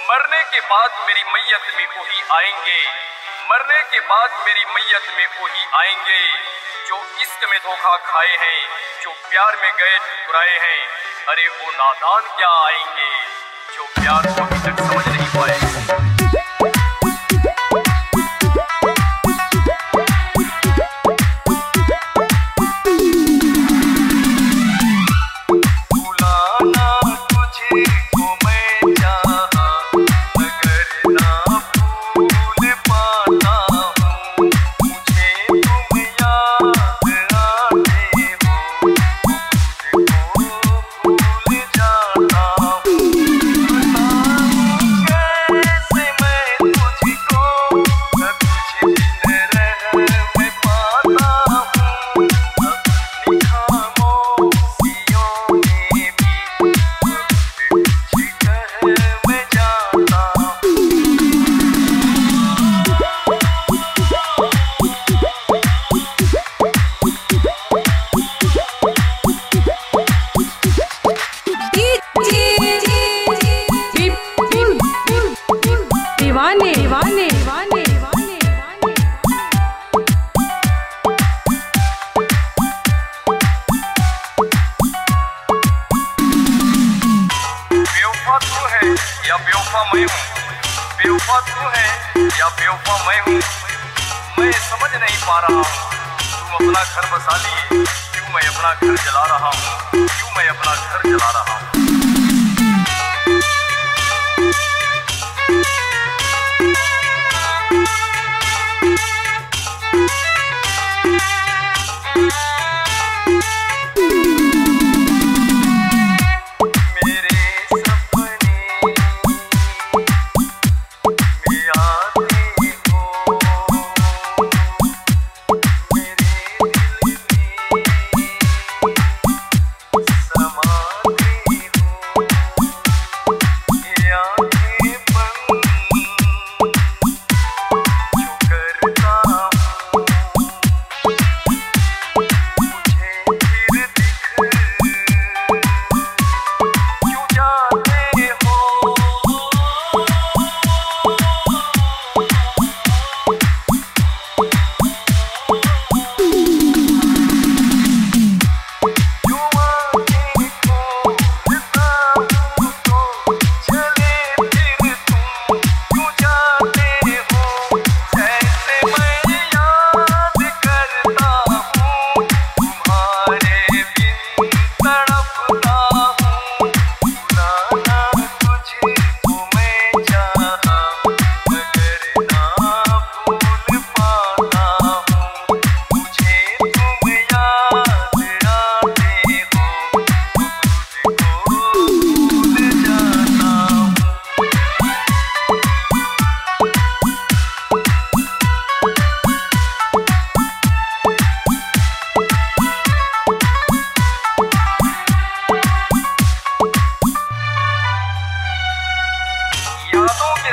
मरने के बाद मेरी मैयत में वही आएंगे, मरने के बाद मेरी मैयत में वही आएंगे जो इश्क में धोखा खाए हैं, जो प्यार में गए ठुकराए हैं। अरे वो नादान क्या आएंगे जो प्यार को अभी तक समझ नहीं पाए। या बेवफा मैं हूँ, बेवफा तू है या बेवफा मैं हूँ, मैं समझ नहीं पा रहा हूँ। तुम अपना घर बसा लिए, क्यों मैं अपना घर जला रहा हूँ, क्यों मैं अपना घर जला रहा हूँ।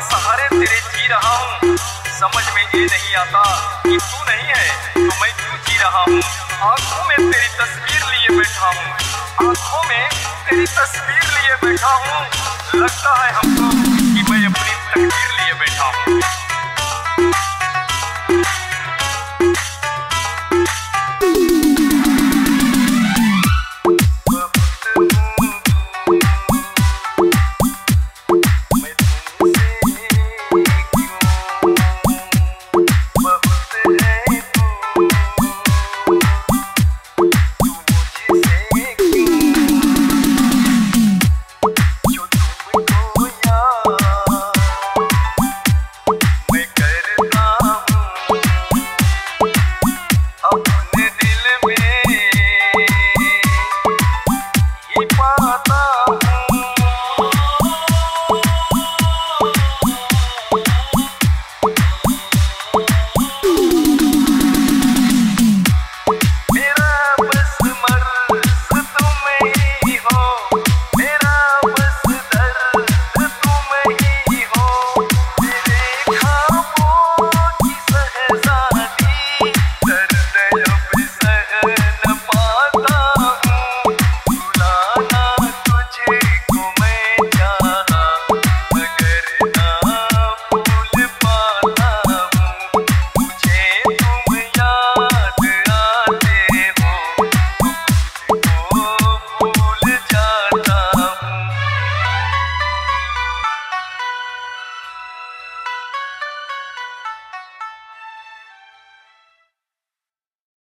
सहारे तेरे जी रहा हूँ, समझ में ये नहीं आता कि तू नहीं है तो मैं क्यों जी रहा हूँ। आंखों में तेरी तस्वीर लिए बैठा हूँ, आंखों में तेरी तस्वीर लिए बैठा हूँ। लगता